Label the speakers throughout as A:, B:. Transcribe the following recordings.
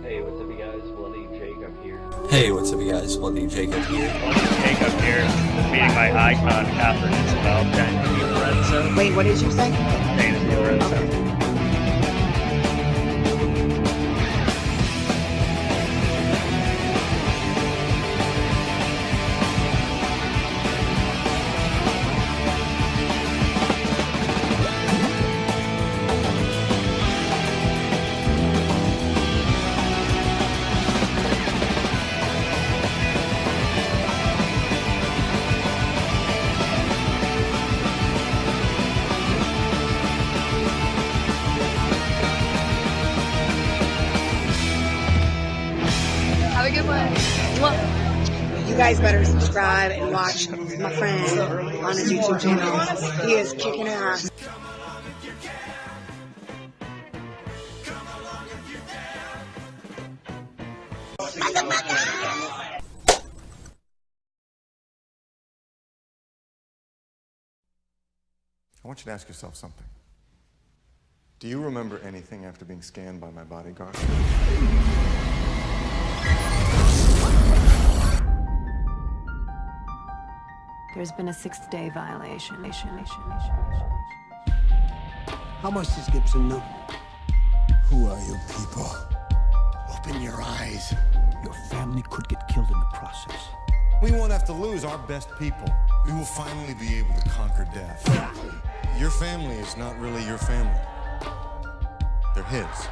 A: Hey, what's up, you guys? Bloody Jacob here.
B: Hey, what's up, you guys? Bloody Jacob here.
C: Jacob here, meeting my icon, Catherine Isabel, Jane Lorenzo.
D: Wait, what did you say?
C: Jane Lorenzo.
D: Have a good one. You guys better subscribe and watch my friend on his YouTube channel. He is kicking ass.
E: I want you to ask yourself something. Do you remember anything after being scanned by my bodyguard?
F: There's been a sixth-day violation.
G: How much does Gibson know? Who are you people? Open your eyes. Your family could get killed in the process.
E: We won't have to lose our best people. We will finally be able to conquer death. Your family is not really your family. They're his.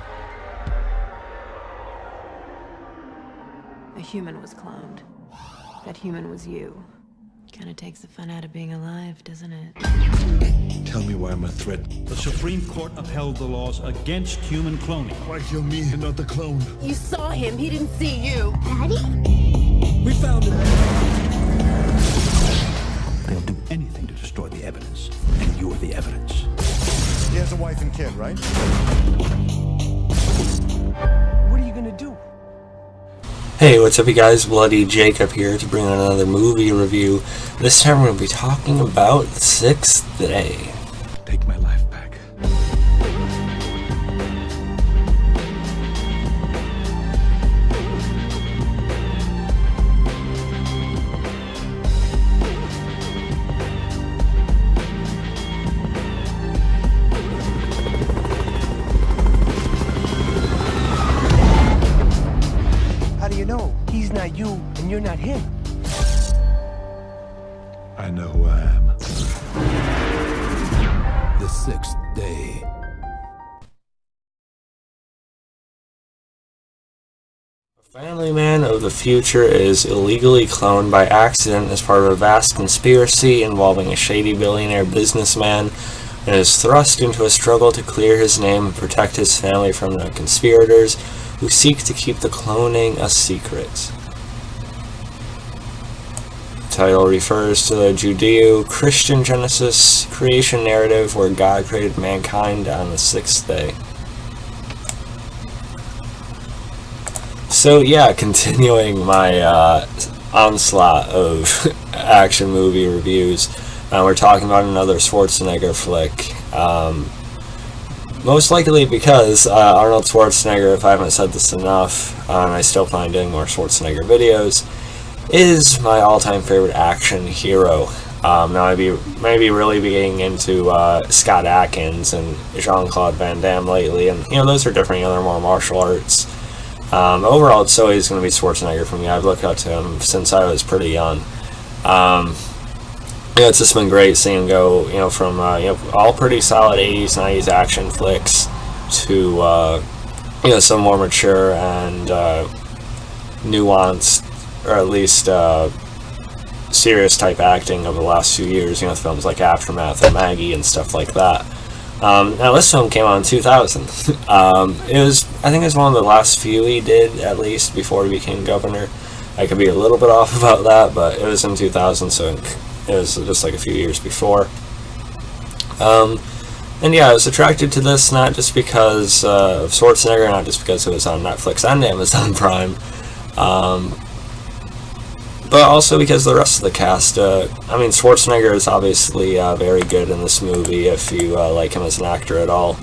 F: A human was cloned. That human was you. Kinda takes the fun out of being alive, doesn't it?
G: Tell me why I'm a threat.
H: The Supreme Court upheld the laws against human cloning.
G: Why kill me and not the clone?
D: You saw him. He didn't see you. Daddy?
G: We found him. They'll do anything to destroy the evidence. And you're the evidence.
E: He has a wife and kid, right?
G: What are you gonna do?
B: Hey, what's up, you guys? Bloody Jacob here to bring another movie review. This time we're going to be talking about The Sixth Day.
G: Take my life back. How do you know? He's not you, and you're not him. I know who I am. The Sixth Day.
B: A family man of the future is illegally cloned by accident as part of a vast conspiracy involving a shady billionaire businessman and is thrust into a struggle to clear his name and protect his family from the conspirators who seek to keep the cloning a secret. The title refers to the Judeo-Christian Genesis creation narrative where God created mankind on the sixth day. So yeah, continuing my onslaught of action movie reviews, we're talking about another Schwarzenegger flick. Most likely because Arnold Schwarzenegger, if I haven't said this enough, and I still plan doing more Schwarzenegger videos, is my all-time favorite action hero. Now I may be really getting into Scott Adkins and Jean-Claude Van Damme lately, and those are different. They're more martial arts. Overall, it's always going to be Schwarzenegger for me. I've looked up to him since I was pretty young. It's just been great seeing him go, from all pretty solid 80s, 90s action flicks to some more mature and nuanced, or at least serious type acting over the last few years. Films like Aftermath and Maggie and stuff like that. Now this film came out in 2000. I think it was one of the last few he did, at least before he became governor. I could be a little bit off about that, but it was in 2000, so it was just like a few years before. And yeah, I was attracted to this not just because of Schwarzenegger, not just because it was on Netflix and Amazon Prime, but also because the rest of the cast. Schwarzenegger is obviously very good in this movie if you like him as an actor at all.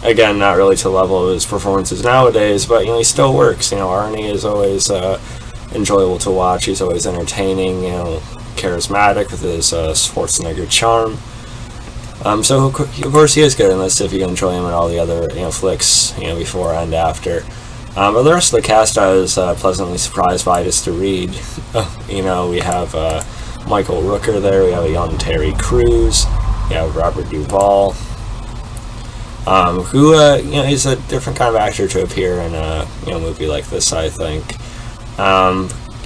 B: again, not really to the level of his performances nowadays, but he still works. Arnie is always enjoyable to watch. He's always entertaining, charismatic with his Schwarzenegger charm. So of course he is good in this if you enjoy him in all the other flicks before and after. But the rest of the cast I was pleasantly surprised by just to read. We have Michael Rooker there, we have a young Terry Crews, we have Robert Duvall, who he's a different kind of actor to appear in a movie like this, I think.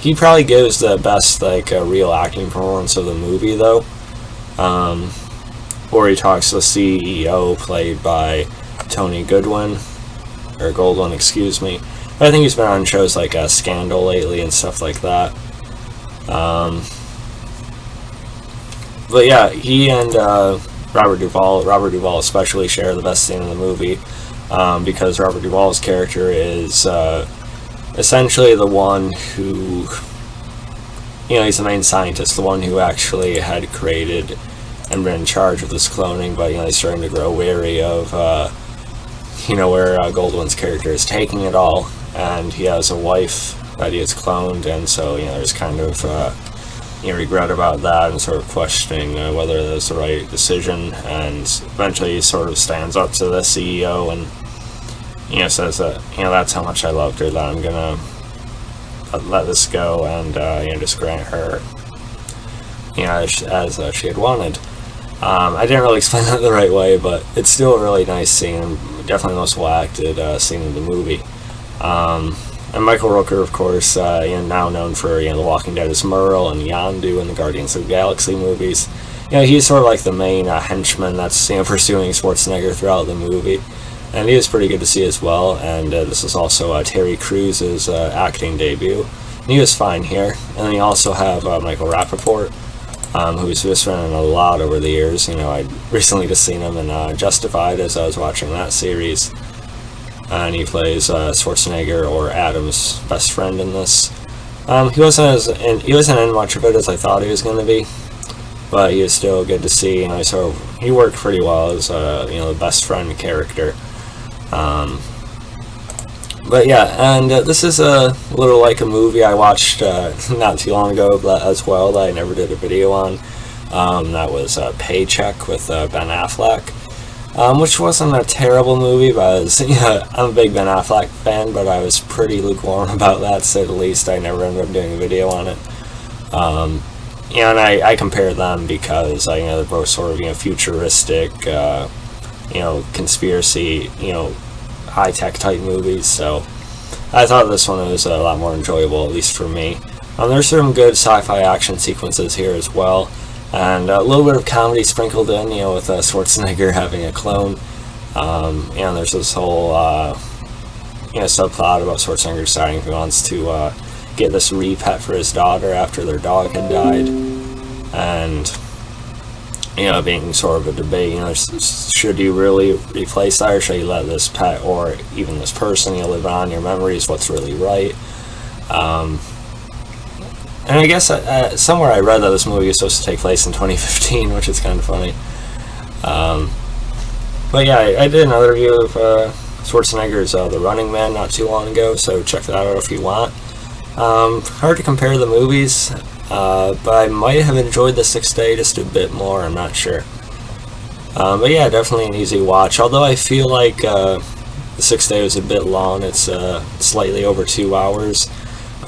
B: He probably gives the best real acting performance of the movie though. Or he talks to the CEO, played by Tony Goldwyn, excuse me. But I think he's been on shows like Scandal lately and stuff like that. But yeah, he and Robert Duvall especially share the best scene in the movie, because Robert Duvall's character is essentially the one who, he's the main scientist, the one who actually had created and been in charge of this cloning, but he's starting to grow wary of where Goldwyn's character is taking it all, and he has a wife that he has cloned, and so there's kind of regret about that and sort of questioning whether that's the right decision, and eventually he sort of stands up to the CEO and says that that's how much I loved her, that I'm gonna let this go and just grant her as she had wanted. I didn't really explain that the right way, but it's still a really nice scene, and definitely the most well-acted scene in the movie. And Michael Rooker, of course, now known for The Walking Dead as Merle and Yondu in the Guardians of the Galaxy movies. He's sort of like the main henchman that's pursuing Schwarzenegger throughout the movie, and he is pretty good to see as well. And this is also Terry Crews' acting debut, and he was fine here. And then you also have Michael Rappaport, who's just been in a lot over the years. I recently just seen him in Justified as I was watching that series, and he plays Schwarzenegger or Adam's best friend in this. He wasn't in much of it as I thought he was going to be, but he is still good to see. He worked pretty well as the best friend character. But yeah, and this is a little like a movie I watched not too long ago as well that I never did a video on. That was Paycheck with Ben Affleck, which wasn't a terrible movie, but I'm a big Ben Affleck fan, but I was pretty lukewarm about that, to say the least. I never ended up doing a video on it. And I compare them because they're both sort of futuristic, conspiracy, high-tech type movies, so I thought this one was a lot more enjoyable, at least for me. There's some good sci-fi action sequences here as well, and a little bit of comedy sprinkled in, with Schwarzenegger having a clone. And there's this whole subplot about Schwarzenegger deciding he wants to get this repet for his daughter after their dog had died, and being sort of a debate, should you really replace that, or should you let this pet or even this person live on your memories? What's really right? And I guess somewhere I read that this movie is supposed to take place in 2015, which is kind of funny. But yeah, I did another review of Schwarzenegger's The Running Man not too long ago, so check that out if you want. Hard to compare the movies, but I might have enjoyed The Sixth Day just a bit more, I'm not sure. But yeah, definitely an easy watch, although I feel like The Sixth Day was a bit long. It's slightly over 2 hours.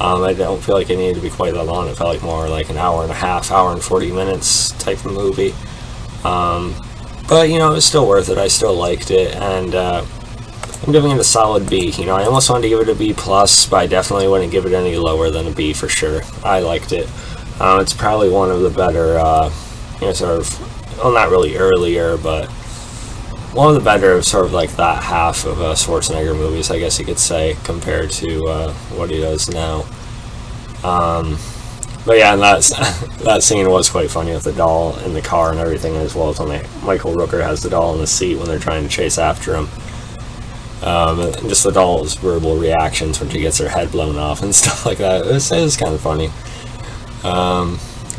B: I don't feel like it needed to be quite that long. It felt like more like an hour and a half, hour and 40 minutes type of movie. But, it was still worth it. I still liked it, and I'm giving it a solid B. I almost wanted to give it a B+, but I definitely wouldn't give it any lower than a B for sure. I liked it. It's probably one of the better, not really earlier, but one of the better sort of like that half of Schwarzenegger movies, I guess you could say, compared to what he does now. But yeah, and that scene was quite funny with the doll in the car and everything, as well as when Michael Rooker has the doll in the seat when they're trying to chase after him. And just the doll's verbal reactions when she gets her head blown off and stuff like that. It was kind of funny.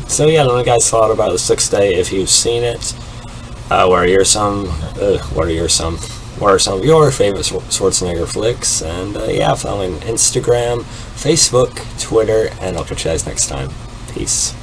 B: So yeah, I don't know what you guys thought about The Sixth Day. If you've seen it, what are your some? what are some of your favorite Schwarzenegger flicks, and yeah, follow me on Instagram, Facebook, Twitter, and I'll catch you guys next time. Peace.